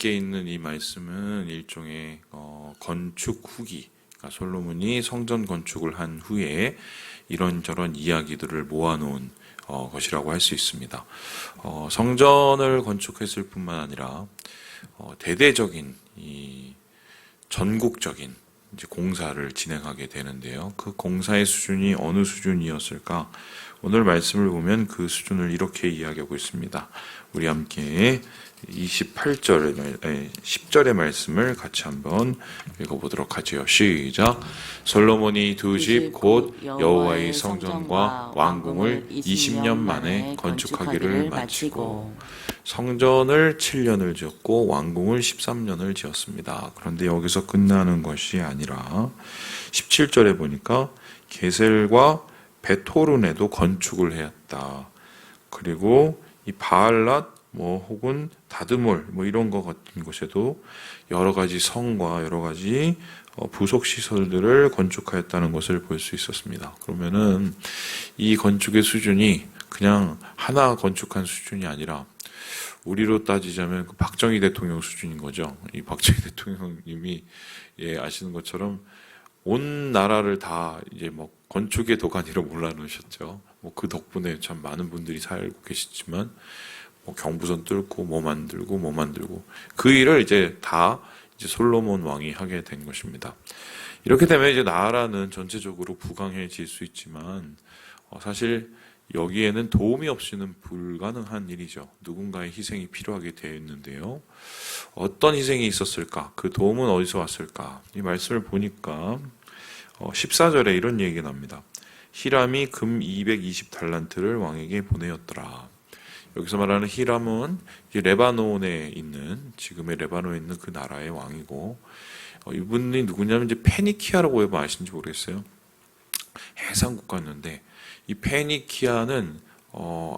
함께 있는 이 말씀은 일종의 건축 후기, 그러니까 솔로몬이 성전 건축을 한 후에 이런저런 이야기들을 모아놓은 것이라고 할 수 있습니다. 성전을 건축했을 뿐만 아니라 대대적인 이 전국적인 이제 공사를 진행하게 되는데요. 그 공사의 수준이 어느 수준이었을까? 오늘 말씀을 보면 그 수준을 이렇게 이야기하고 있습니다. 우리 함께 10절의 말씀을 같이 한번 읽어보도록 하죠. 시작. 솔로몬이 두 집 곧 여호와의 성전과 왕궁을 20년 만에 건축하기를 마치고 성전을 7년을 지었고 왕궁을 13년을 지었습니다. 그런데 여기서 끝나는 것이 아니라 17절에 보니까 게셀과 베토른에도 건축을 해왔다. 그리고 이 바알랏 혹은 다드몰 이런 것 같은 곳에도 여러 가지 성과 여러 가지 부속 시설들을 건축하였다는 것을 볼 수 있었습니다. 그러면은 이 건축의 수준이 그냥 하나 건축한 수준이 아니라 우리로 따지자면 그 박정희 대통령 수준인 거죠. 이 박정희 대통령님이 아시는 것처럼 온 나라를 다 이제 건축의 도가니로 몰아넣으셨죠. 그 덕분에 참 많은 분들이 살고 계시지만 경부선 뚫고 만들고 그 일을 이제 다 이제 솔로몬 왕이 하게 된 것입니다. 이렇게 되면 이제 나라는 전체적으로 부강해질 수 있지만 사실 여기에는 도움이 없이는 불가능한 일이죠. 누군가의 희생이 필요하게 되어 있는데요. 어떤 희생이 있었을까? 그 도움은 어디서 왔을까? 이 말씀을 보니까 14절에 이런 얘기가 납니다. 히람이 금 220달란트를 왕에게 보내었더라. 여기서 말하는 히람은 레바논에 있는, 지금의 레바논에 있는 그 나라의 왕이고, 이분이 누구냐면 이제 페니키아라고 해봐 아시는지 모르겠어요. 해상국가였는데 이 페니키아는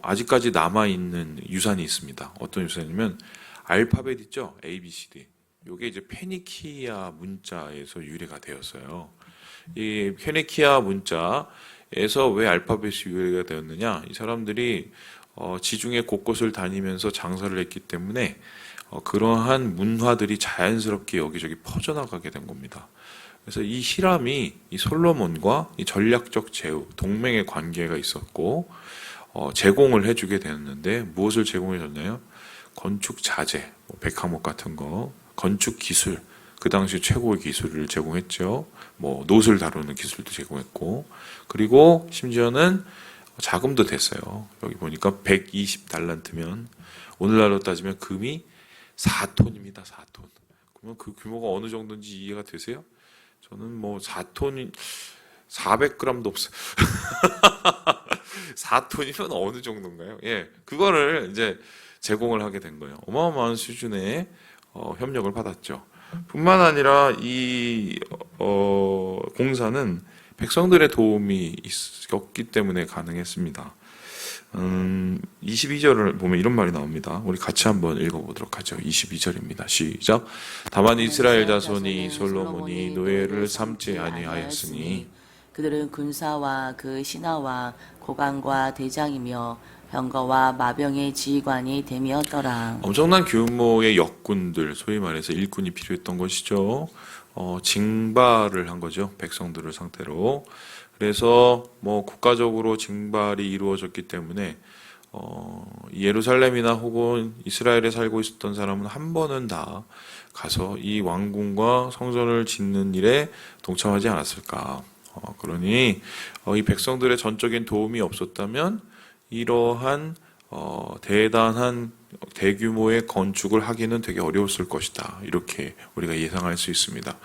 아직까지 남아있는 유산이 있습니다. 어떤 유산이냐면 알파벳 있죠? A, B, C, D. 이게 이제 페니키아 문자에서 유래가 되었어요. 이 페니키아 문자에서 왜 알파벳이 유래가 되었느냐? 이 사람들이 지중해 곳곳을 다니면서 장사를 했기 때문에 그러한 문화들이 자연스럽게 여기저기 퍼져나가게 된 겁니다. 그래서 이 히람이 이 솔로몬과 이 전략적 제휴, 동맹의 관계가 있었고 제공을 해주게 되었는데 무엇을 제공해줬나요? 건축 자재, 백항목 같은 거, 건축 기술, 그 당시 최고의 기술을 제공했죠. 노를 다루는 기술도 제공했고, 그리고 심지어는 자금도 됐어요. 여기 보니까 120달란트면 오늘날로 따지면 금이 4톤입니다. 4톤. 그러면 그 규모가 어느 정도인지 이해가 되세요? 저는 4톤이 400g도 없어요. 4톤이면 어느 정도인가요? 그거를 이제 제공을 하게 된 거예요. 어마어마한 수준의 협력을 받았죠. 뿐만 아니라 이 공사는 백성들의 도움이 있었기 때문에 가능했습니다. 22절을 보면 이런 말이 나옵니다. 우리 같이 한번 읽어보도록 하죠. 22절입니다. 시작. 다만 이스라엘 자손이 솔로몬이 노예를 삼지 아니하였으니 그들은 군사와 그 신하와 고관과 대장이며 병거와 마병의 지휘관이 됨이었더라. 엄청난 규모의 역군들, 소위 말해서 일꾼이 필요했던 것이죠. 징발을 한 거죠. 백성들을 상태로. 그래서 국가적으로 징발이 이루어졌기 때문에 예루살렘이나 혹은 이스라엘에 살고 있었던 사람은 한 번은 다 가서 이 왕궁과 성전을 짓는 일에 동참하지 않았을까. 그러니 이 백성들의 전적인 도움이 없었다면 이러한 대단한 대규모의 건축을 하기는 되게 어려웠을 것이다. 이렇게 우리가 예상할 수 있습니다.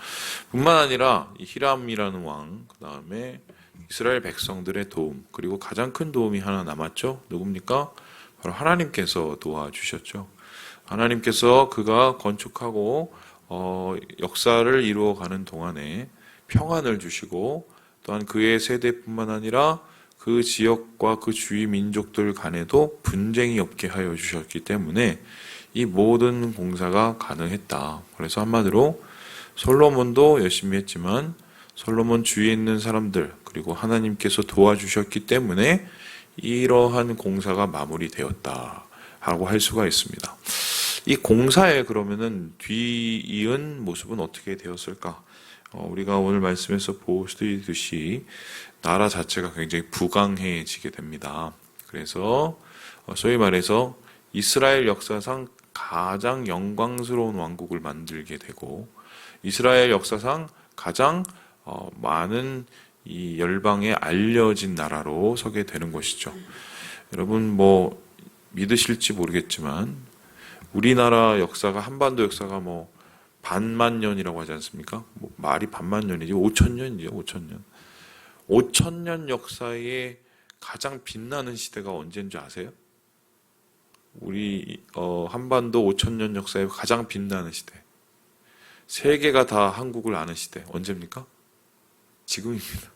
뿐만 아니라 이 히람이라는 왕, 그 다음에 이스라엘 백성들의 도움, 그리고 가장 큰 도움이 하나 남았죠. 누굽니까? 바로 하나님께서 도와주셨죠. 하나님께서 그가 건축하고 역사를 이루어가는 동안에 평안을 주시고 또한 그의 세대뿐만 아니라 그 지역과 그 주위 민족들 간에도 분쟁이 없게 하여 주셨기 때문에 이 모든 공사가 가능했다. 그래서 한마디로 솔로몬도 열심히 했지만 솔로몬 주위에 있는 사람들 그리고 하나님께서 도와주셨기 때문에 이러한 공사가 마무리되었다 하고 할 수가 있습니다. 이 공사에 그러면은 뒤이은 모습은 어떻게 되었을까? 우리가 오늘 말씀에서 보시듯이 나라 자체가 굉장히 부강해지게 됩니다. 그래서 소위 말해서 이스라엘 역사상 가장 영광스러운 왕국을 만들게 되고 이스라엘 역사상 가장 많은 이 열방에 알려진 나라로 서게 되는 것이죠. 여러분 뭐 믿으실지 모르겠지만 우리나라 역사가 한반도 역사가 뭐 반만 년이라고 하지 않습니까? 뭐 말이 반만 년이지 5천 년이죠. 5천 년. 5천 년 역사에 가장 빛나는 시대가 언제인 줄 아세요? 우리 한반도 5천 년 역사에 가장 빛나는 시대. 세계가 다 한국을 아는 시대. 언제입니까? 지금입니다.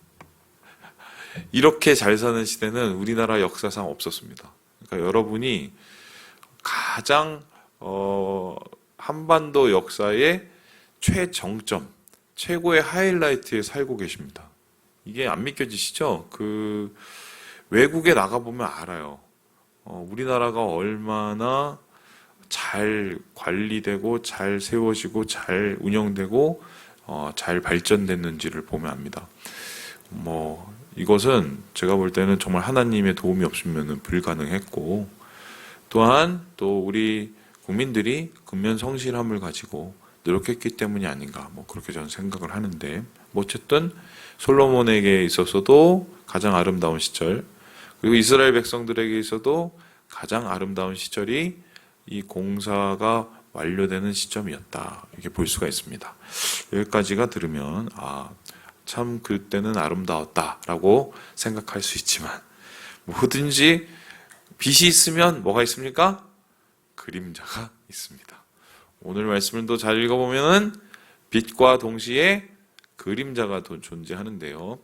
이렇게 잘 사는 시대는 우리나라 역사상 없었습니다. 그러니까 여러분이 가장 한반도 역사의 최정점, 최고의 하이라이트에 살고 계십니다. 이게 안 믿겨지시죠? 그 외국에 나가보면 알아요. 우리나라가 얼마나 잘 관리되고 잘 세워지고 잘 운영되고 잘 발전됐는지를 보면 압니다. 뭐 이것은 제가 볼 때는 정말 하나님의 도움이 없으면 불가능했고 또한 또 우리 국민들이 근면 성실함을 가지고 노력했기 때문이 아닌가 뭐 그렇게 저는 생각을 하는데 뭐 어쨌든 솔로몬에게 있어서도 가장 아름다운 시절 그리고 이스라엘 백성들에게 있어도 가장 아름다운 시절이 이 공사가 완료되는 시점이었다 이렇게 볼 수가 있습니다. 여기까지가 들으면 참 그때는 아름다웠다라고 생각할 수 있지만 뭐든지 빛이 있으면 뭐가 있습니까? 그림자가 있습니다. 오늘 말씀을 또 잘 읽어보면은 빛과 동시에 그림자가 존재하는데요.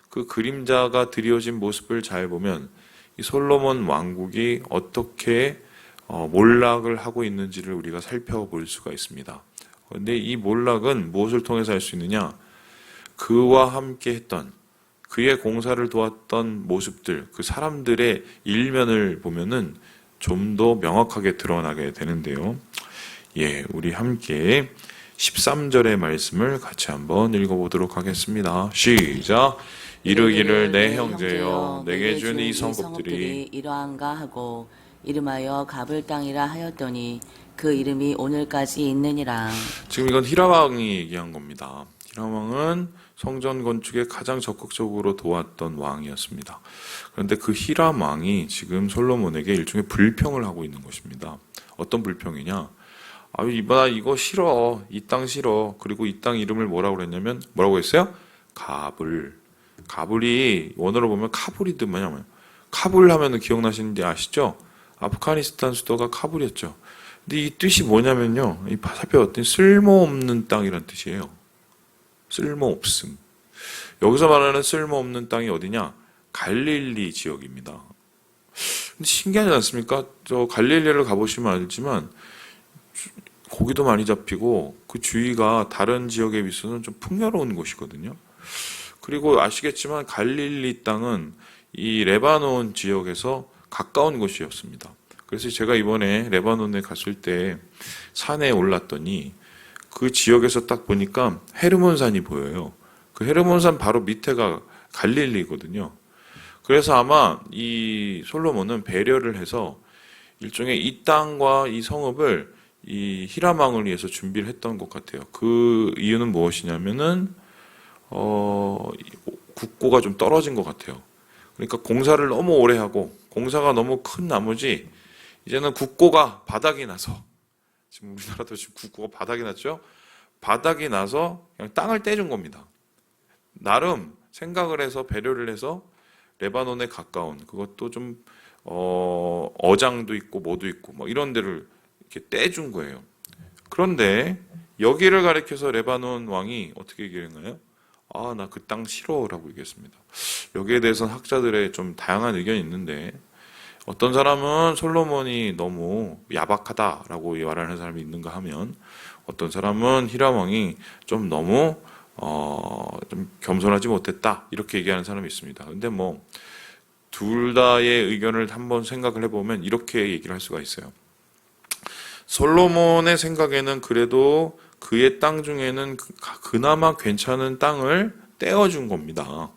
그 그림자가 드리워진 모습을 잘 보면 이 솔로몬 왕국이 어떻게 몰락을 하고 있는지를 우리가 살펴볼 수가 있습니다. 그런데 이 몰락은 무엇을 통해서 할 수 있느냐? 그와 함께 했던 그의 공사를 도왔던 모습들, 그 사람들의 일면을 보면은 좀 더 명확하게 드러나게 되는데요. 우리 함께 13절의 말씀을 같이 한번 읽어보도록 하겠습니다. 시작! 이르기를 내 형제여 내게 준 이 성읍들이 이러한가 하고 이름하여 갑을 땅이라 하였더니 그 이름이 오늘까지 있느니라. 지금 이건 히람왕이 얘기한 겁니다. 히람왕은 성전 건축에 가장 적극적으로 도왔던 왕이었습니다. 그런데 그 히람왕이 지금 솔로몬에게 일종의 불평을 하고 있는 것입니다. 어떤 불평이냐? 이봐 이거 싫어. 이 땅 싫어. 그리고 이 땅 이름을 뭐라고 그랬냐면 뭐라고 했어요? 가불. 가불이 원어로 보면 카불이더만요. 카불 하면은 기억나시는지 아시죠? 아프가니스탄 수도가 카불이었죠. 근데 이 뜻이 뭐냐면요. 이 살펴봤더니 쓸모없는 땅이란 뜻이에요. 쓸모없음. 여기서 말하는 쓸모없는 땅이 어디냐? 갈릴리 지역입니다. 근데 신기하지 않습니까? 저 갈릴리를 가보시면 알지만 고기도 많이 잡히고 그 주위가 다른 지역에 비해서는 좀 풍요로운 곳이거든요. 그리고 아시겠지만 갈릴리 땅은 이 레바논 지역에서 가까운 곳이었습니다. 그래서 제가 이번에 레바논에 갔을 때 산에 올랐더니 그 지역에서 딱 보니까 헤르몬산이 보여요. 그 헤르몬산 바로 밑에가 갈릴리거든요. 그래서 아마 이 솔로몬은 배려를 해서 일종의 이 땅과 이 성읍을 이 히람왕을 위해서 준비를 했던 것 같아요. 그 이유는 무엇이냐면은 국고가 좀 떨어진 것 같아요. 그러니까 공사를 너무 오래 하고 공사가 너무 큰 나머지 이제는 국고가 바닥이 나서 지금 우리나라도 지금 국고가 바닥이 났죠? 바닥이 나서 그냥 땅을 떼준 겁니다. 나름 생각을 해서 배려를 해서 레바논에 가까운 그것도 좀 어장도 있고 뭐도 있고 뭐 이런 데를 이렇게 떼준 거예요. 그런데 여기를 가리켜서 레바논 왕이 어떻게 얘기했나요? 나 그 땅 싫어라고 얘기했습니다. 여기에 대해서는 학자들의 좀 다양한 의견이 있는데 어떤 사람은 솔로몬이 너무 야박하다라고 말하는 사람이 있는가 하면 어떤 사람은 히람 왕이 좀 너무 좀 겸손하지 못했다 이렇게 얘기하는 사람이 있습니다. 근데 뭐 둘 다의 의견을 한번 생각을 해보면 이렇게 얘기를 할 수가 있어요. 솔로몬의 생각에는 그래도 그의 땅 중에는 그나마 괜찮은 땅을 떼어준 겁니다.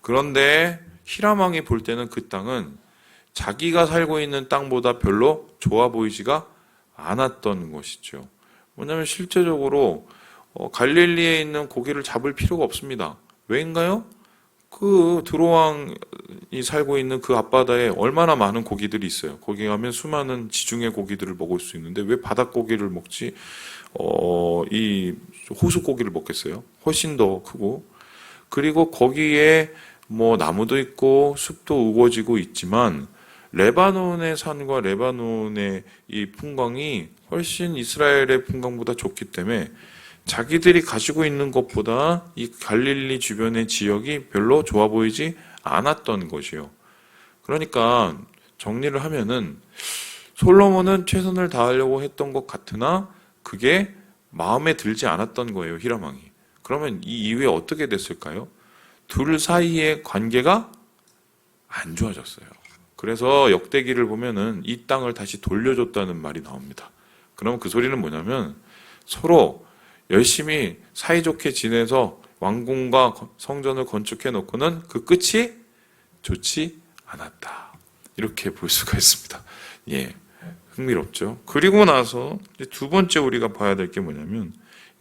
그런데 히람 왕이 볼 때는 그 땅은 자기가 살고 있는 땅보다 별로 좋아 보이지가 않았던 것이죠. 왜냐하면 실제적으로 갈릴리에 있는 고기를 잡을 필요가 없습니다. 왜인가요? 그 드로왕이 살고 있는 그 앞바다에 얼마나 많은 고기들이 있어요. 거기 가면 수많은 지중해 고기들을 먹을 수 있는데 왜 바닷고기를 먹지? 이 호수고기를 먹겠어요? 훨씬 더 크고. 그리고 거기에 뭐 나무도 있고 숲도 우거지고 있지만 레바논의 산과 레바논의 이 풍광이 훨씬 이스라엘의 풍광보다 좋기 때문에 자기들이 가지고 있는 것보다 이 갈릴리 주변의 지역이 별로 좋아 보이지 않았던 것이요. 그러니까 정리를 하면은 솔로몬은 최선을 다하려고 했던 것 같으나 그게 마음에 들지 않았던 거예요, 히람 왕이. 그러면 이 이후에 어떻게 됐을까요? 둘 사이의 관계가 안 좋아졌어요. 그래서 역대기를 보면은 이 땅을 다시 돌려줬다는 말이 나옵니다. 그럼 그 소리는 뭐냐면 서로 열심히 사이좋게 지내서 왕궁과 성전을 건축해 놓고는 그 끝이 좋지 않았다. 이렇게 볼 수가 있습니다. 예, 흥미롭죠. 그리고 나서 이제 두 번째 우리가 봐야 될 게 뭐냐면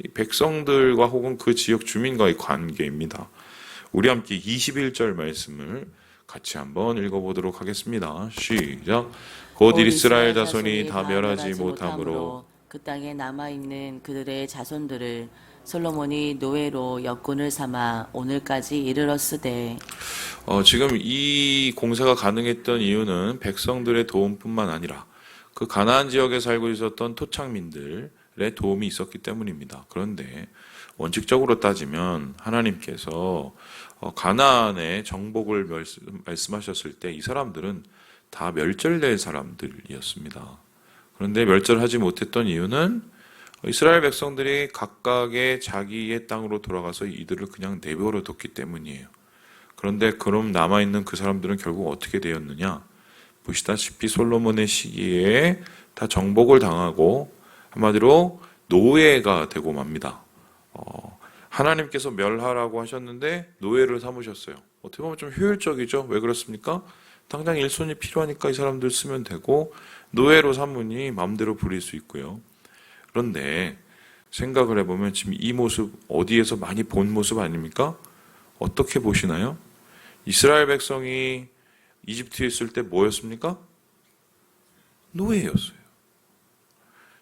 이 백성들과 혹은 그 지역 주민과의 관계입니다. 우리 함께 21절 말씀을 같이 한번 읽어보도록 하겠습니다. 시작. 곧 이스라엘 자손이 다 멸하지 못하므로 그 땅에 남아있는 그들의 자손들을 솔로몬이 노예로 역군을 삼아 오늘까지 이르렀으되. 지금 이 공사가 가능했던 이유는 백성들의 도움뿐만 아니라 그 가나안 지역에 살고 있었던 토착민들의 도움이 있었기 때문입니다. 그런데 원칙적으로 따지면 하나님께서 가나안의 정복을 말씀하셨을 때 이 사람들은 다 멸절될 사람들이었습니다. 그런데 멸절하지 못했던 이유는 이스라엘 백성들이 각각의 자기의 땅으로 돌아가서 이들을 그냥 내버려 뒀기 때문이에요. 그런데 그럼 남아있는 그 사람들은 결국 어떻게 되었느냐? 보시다시피 솔로몬의 시기에 다 정복을 당하고 한마디로 노예가 되고 맙니다. 하나님께서 멸하라고 하셨는데 노예를 삼으셨어요. 어떻게 보면 좀 효율적이죠? 왜 그렇습니까? 당장 일손이 필요하니까 이 사람들 쓰면 되고 노예로 삼으니 마음대로 부릴 수 있고요. 그런데 생각을 해보면 지금 이 모습 어디에서 많이 본 모습 아닙니까? 어떻게 보시나요? 이스라엘 백성이 이집트에 있을 때 뭐였습니까? 노예였어요.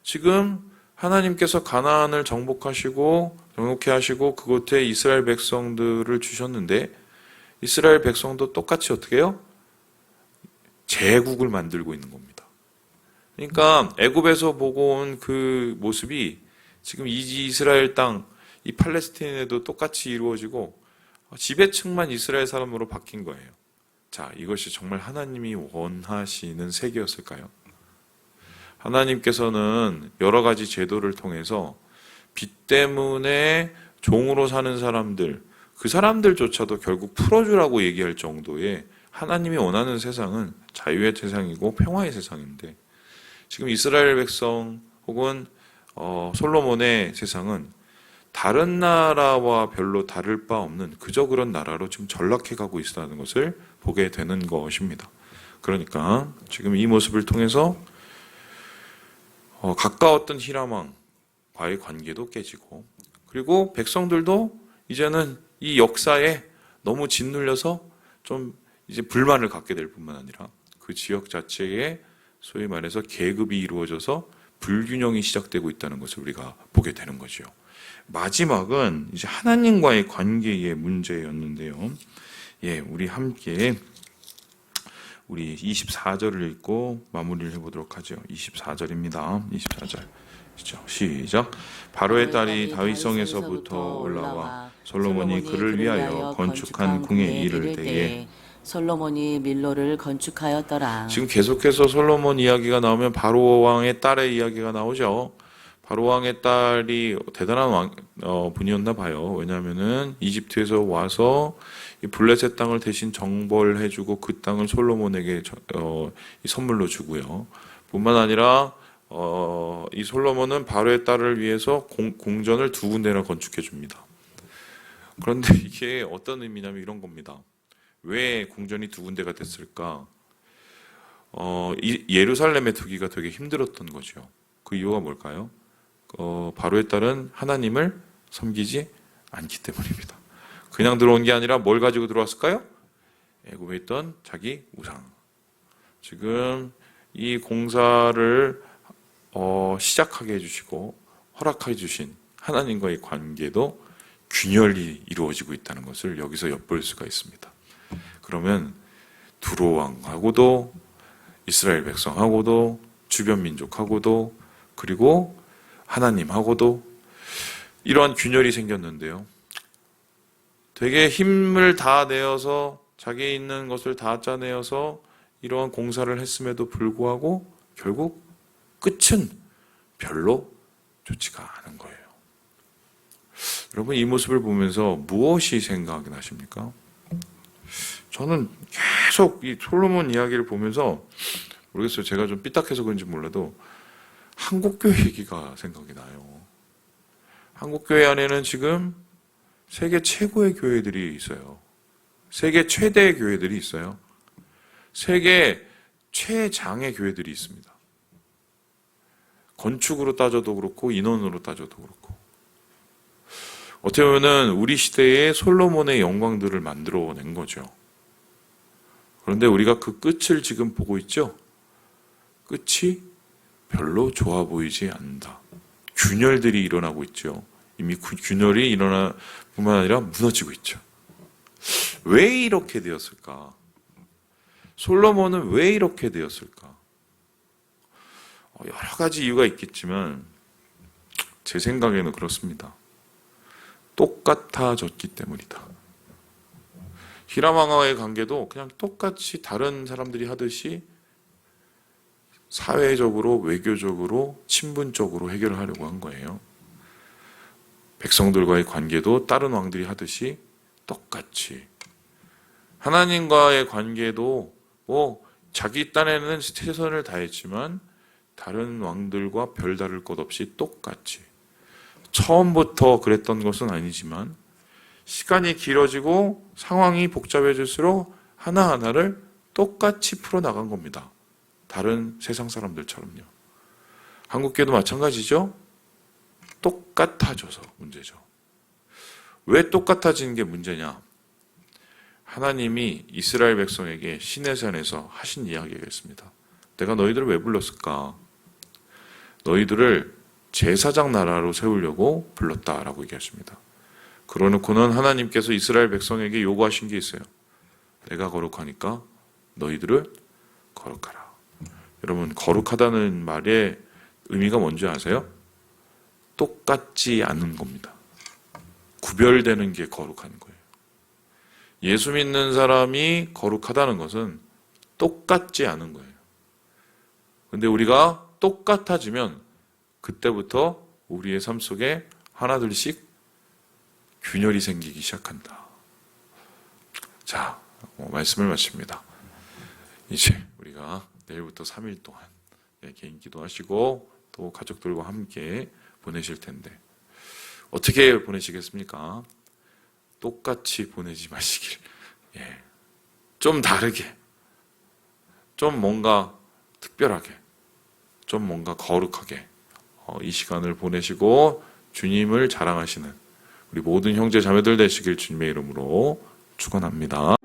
지금 하나님께서 가나안을 정복하시고 정복해 하시고 그곳에 이스라엘 백성들을 주셨는데 이스라엘 백성도 똑같이 어떻게 해요? 제국을 만들고 있는 겁니다. 그러니까 애굽에서 보고 온 그 모습이 지금 이 이스라엘 땅, 이 팔레스타인에도 똑같이 이루어지고 지배층만 이스라엘 사람으로 바뀐 거예요. 자, 이것이 정말 하나님이 원하시는 세계였을까요? 하나님께서는 여러 가지 제도를 통해서 빚 때문에 종으로 사는 사람들, 그 사람들조차도 결국 풀어주라고 얘기할 정도의 하나님이 원하는 세상은 자유의 세상이고 평화의 세상인데 지금 이스라엘 백성 혹은 솔로몬의 세상은 다른 나라와 별로 다를 바 없는 그저 그런 나라로 지금 전락해 가고 있다는 것을 보게 되는 것입니다. 그러니까 지금 이 모습을 통해서 가까웠던 히람 왕과의 관계도 깨지고 그리고 백성들도 이제는 이 역사에 너무 짓눌려서 좀 이제 불만을 갖게 될 뿐만 아니라 그 지역 자체에 소위 말해서 계급이 이루어져서 불균형이 시작되고 있다는 것을 우리가 보게 되는 거죠. 마지막은 이제 하나님과의 관계의 문제였는데요. 예, 우리 함께 우리 24절을 읽고 마무리를 해보도록 하죠. 24절입니다. 24절. 시작. 바로의 딸이 다윗성에서부터 올라와 솔로몬이 그를 위하여 건축한 궁에 이를 때에 솔로몬이 밀로를 건축하였더라. 지금 계속해서 솔로몬 이야기가 나오면 바로 왕의 딸의 이야기가 나오죠. 바로 왕의 딸이 대단한 분이었나 봐요. 왜냐하면은 이집트에서 와서 이 블레셋 땅을 대신 정벌해주고 그 땅을 솔로몬에게 선물로 주고요. 뿐만 아니라 이 솔로몬은 바로의 딸을 위해서 궁전을 2군데나 건축해 줍니다. 그런데 이게 어떤 의미냐면 이런 겁니다. 왜 궁전이 2군데가 됐을까? 예루살렘에 두기가 되게 힘들었던 거죠. 그 이유가 뭘까요? 바로의 딸은 하나님을 섬기지 않기 때문입니다. 그냥 들어온 게 아니라 뭘 가지고 들어왔을까요? 애굽에 있던 자기 우상. 지금 이 공사를 시작하게 해주시고 허락해 주신 하나님과의 관계도 균열이 이루어지고 있다는 것을 여기서 엿볼 수가 있습니다. 그러면 두로 왕하고도 이스라엘 백성하고도 주변 민족하고도 그리고 하나님하고도 이러한 균열이 생겼는데요. 되게 힘을 다 내어서 자기 있는 것을 다 짜내어서 이러한 공사를 했음에도 불구하고 결국 끝은 별로 좋지가 않은 거예요. 여러분 이 모습을 보면서 무엇이 생각이 나십니까? 저는 계속 이 솔로몬 이야기를 보면서 모르겠어요. 제가 좀 삐딱해서 그런지 몰라도 한국교회 얘기가 생각이 나요. 한국교회 안에는 지금 세계 최고의 교회들이 있어요. 세계 최대의 교회들이 있어요. 세계 최장의 교회들이 있습니다. 건축으로 따져도 그렇고 인원으로 따져도 그렇고 어떻게 보면 우리 시대에 솔로몬의 영광들을 만들어낸 거죠. 그런데 우리가 그 끝을 지금 보고 있죠. 끝이 별로 좋아 보이지 않는다. 균열들이 일어나고 있죠. 이미 균열이 일어나 뿐만 아니라 무너지고 있죠. 왜 이렇게 되었을까? 솔로몬은 왜 이렇게 되었을까? 여러 가지 이유가 있겠지만 제 생각에는 그렇습니다. 똑같아졌기 때문이다. 히람 왕과의 관계도 그냥 똑같이 다른 사람들이 하듯이 사회적으로, 외교적으로, 친분적으로 해결하려고 한 거예요. 백성들과의 관계도 다른 왕들이 하듯이 똑같이. 하나님과의 관계도 자기 딴에는 최선을 다했지만 다른 왕들과 별다를 것 없이 똑같이. 처음부터 그랬던 것은 아니지만 시간이 길어지고 상황이 복잡해질수록 하나하나를 똑같이 풀어나간 겁니다. 다른 세상 사람들처럼요. 한국교회도 마찬가지죠. 똑같아져서 문제죠. 왜 똑같아지는 게 문제냐? 하나님이 이스라엘 백성에게 시내산에서 하신 이야기가 있습니다. 내가 너희들을 왜 불렀을까? 너희들을 제사장 나라로 세우려고 불렀다라고 얘기하십니다. 그러놓고는 하나님께서 이스라엘 백성에게 요구하신 게 있어요. 내가 거룩하니까 너희들을 거룩하라. 여러분 거룩하다는 말의 의미가 뭔지 아세요? 똑같지 않은 겁니다. 구별되는 게 거룩한 거예요. 예수 믿는 사람이 거룩하다는 것은 똑같지 않은 거예요. 근데 우리가 똑같아지면 그때부터 우리의 삶 속에 하나둘씩 균열이 생기기 시작한다. 자, 말씀을 마칩니다. 이제 우리가 내일부터 3일 동안 개인 기도하시고 또 가족들과 함께 보내실 텐데 어떻게 보내시겠습니까? 똑같이 보내지 마시길. 좀 다르게, 좀 뭔가 특별하게, 좀 뭔가 거룩하게 이 시간을 보내시고 주님을 자랑하시는 우리 모든 형제 자매들 되시길 주님의 이름으로 축원합니다.